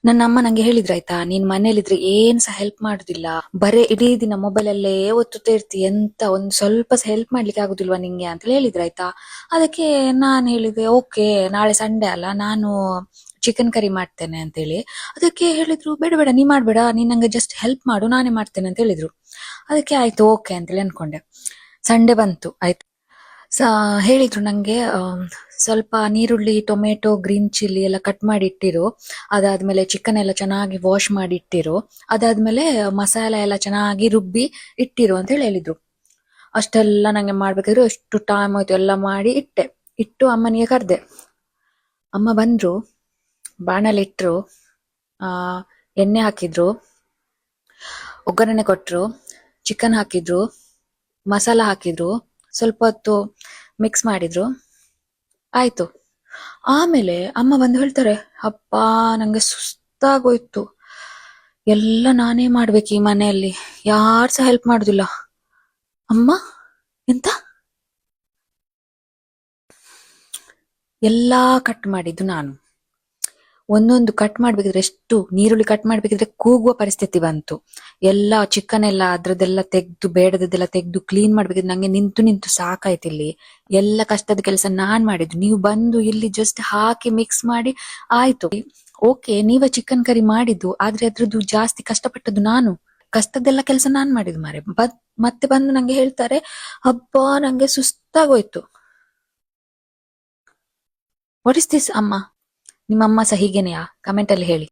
ನನ್ನ ಅಮ್ಮ ನಂಗೆ ಹೇಳಿದ್ರು ಆಯ್ತಾ, ನೀನ್ ಮನೇಲಿದ್ರೆ ಏನ್ ಸಹ ಹೆಲ್ಪ್ ಮಾಡುದಿಲ್ಲ, ಬರೇ ಇಡೀ ದಿನ ಮೊಬೈಲ್ ಅಲ್ಲೇ ಒತ್ತುತ್ತಾ ಇರ್ತಿ, ಎಂತ ಒಂದ್ ಸ್ವಲ್ಪ ಸಹ ಹೆಲ್ಪ್ ಮಾಡ್ಲಿಕ್ಕೆ ಆಗುದಿಲ್ವಾ ನಿಂಗೆ ಅಂತ ಹೇಳಿದ್ರು ಆಯ್ತಾ. ಅದಕ್ಕೆ ನಾನ್ ಹೇಳಿದೆ ಓಕೆ, ನಾಳೆ ಸಂಡೇ ಅಲ್ಲ, ನಾನು ಚಿಕನ್ ಕರಿ ಮಾಡ್ತೇನೆ ಅಂತ ಹೇಳಿ. ಅದಕ್ಕೆ ಹೇಳಿದ್ರು ಬೇಡ ಬೇಡ ನೀ ಮಾಡ್ಬೇಡ, ನೀನ್ ನಂಗೆ ಜಸ್ಟ್ ಹೆಲ್ಪ್ ಮಾಡು, ನಾನೇ ಮಾಡ್ತೇನೆ ಅಂತ ಹೇಳಿದ್ರು. ಅದಕ್ಕೆ ಆಯ್ತು ಓಕೆ ಅಂತೇಳಿ ಅನ್ಕೊಂಡೆ. ಸಂಡೇ ಬಂತು ಆಯ್ತು. ಹೇಳಿದ್ರು ನಂಗೆ ಸ್ವಲ್ಪ ನೀರುಳ್ಳಿ, ಟೊಮೆಟೊ, ಗ್ರೀನ್ ಚಿಲ್ಲಿ ಎಲ್ಲ ಕಟ್ ಮಾಡಿ ಇಟ್ಟಿರು, ಅದಾದ್ಮೇಲೆ ಚಿಕನ್ ಎಲ್ಲ ಚೆನ್ನಾಗಿ ವಾಶ್ ಮಾಡಿ ಇಟ್ಟಿರು, ಅದಾದ್ಮೇಲೆ ಮಸಾಲೆ ಎಲ್ಲ ಚೆನ್ನಾಗಿ ರುಬ್ಬಿ ಇಟ್ಟಿರು ಅಂತ ಹೇಳಿ ಹೇಳಿದ್ರು. ಅಷ್ಟೆಲ್ಲ ನಂಗೆ ಮಾಡ್ಬೇಕಾದ್ರೆ ಎಷ್ಟು ಟೈಮ್ ಆಯ್ತು, ಎಲ್ಲ ಮಾಡಿ ಇಟ್ಟೆ. ಇಟ್ಟು ಅಮ್ಮನಿಗೆ ಕರ್ದೆ. ಅಮ್ಮ ಬಂದ್ರು, ಬಾಣಲೆ ಇಟ್ರು, ಆ ಎಣ್ಣೆ ಹಾಕಿದ್ರು, ಒಗ್ಗರಣೆ ಕೊಟ್ರು, ಚಿಕನ್ ಹಾಕಿದ್ರು, ಮಸಾಲ ಹಾಕಿದ್ರು, ಸ್ವಲ್ಪ ಹೊತ್ತು ಮಿಕ್ಸ್ ಮಾಡಿದ್ರು, ಆಯ್ತು. ಆಮೇಲೆ ಅಮ್ಮ ಬಂದು ಹೇಳ್ತಾರೆ, ಅಪ್ಪ ನಂಗೆ ಸುಸ್ತಾಗೋಯ್ತು, ಎಲ್ಲ ನಾನೇ ಮಾಡ್ಬೇಕು ಈ ಮನೆಯಲ್ಲಿ, ಯಾರು ಸಹ ಹೆಲ್ಪ್ ಮಾಡುದಿಲ್ಲ. ಅಮ್ಮ ಎಂತ? ಎಲ್ಲಾ ಕಟ್ ಮಾಡಿದ್ದು ನಾನು. ಒಂದೊಂದು ಕಟ್ ಮಾಡ್ಬೇಕಿದ್ರೆ, ಎಷ್ಟು ನೀರುಳ್ಳಿ ಕಟ್ ಮಾಡ್ಬೇಕಿದ್ರೆ ಕೂಗುವ ಪರಿಸ್ಥಿತಿ ಬಂತು. ಎಲ್ಲ ಚಿಕನ್ ಎಲ್ಲ ಅದ್ರದ್ದೆಲ್ಲ ತೆಗ್ದು, ಬೇಡದೆಲ್ಲ ತೆಗ್ದು ಕ್ಲೀನ್ ಮಾಡ್ಬೇಕಿದ್ರೆ ನಂಗೆ ನಿಂತು ನಿಂತು ಸಾಕಾಯ್ತು. ಇಲ್ಲಿ ಎಲ್ಲ ಕಷ್ಟದ ಕೆಲಸ ನಾನ್ ಮಾಡಿದ್ದು, ನೀವು ಬಂದು ಇಲ್ಲಿ ಜಸ್ಟ್ ಹಾಕಿ ಮಿಕ್ಸ್ ಮಾಡಿ ಆಯ್ತು. ಓಕೆ, ನೀವ ಚಿಕನ್ ಕರಿ ಮಾಡಿದ್ದು, ಆದ್ರೆ ಅದ್ರದ್ದು ಜಾಸ್ತಿ ಕಷ್ಟಪಟ್ಟದ್ದು ನಾನು, ಕಷ್ಟದೆಲ್ಲ ಕೆಲಸ ನಾನ್ ಮಾಡಿದ್ದು ಮಾರೆ. ಮತ್ತೆ ಬಂದು ನಂಗೆ ಹೇಳ್ತಾರೆ, ಹಬ್ಬ ನಂಗೆ ಸುಸ್ತಾಗೋಯ್ತು. ವಾಟ್ ಇಸ್ ದಿಸ್ ಅಮ್ಮ? ನಿಮ್ಮ ಅಮ್ಮ ಸಹ ಹೀಗೇನೆಯಾ? ಕಮೆಂಟ್ ಅಲ್ಲಿ ಹೇಳಿ.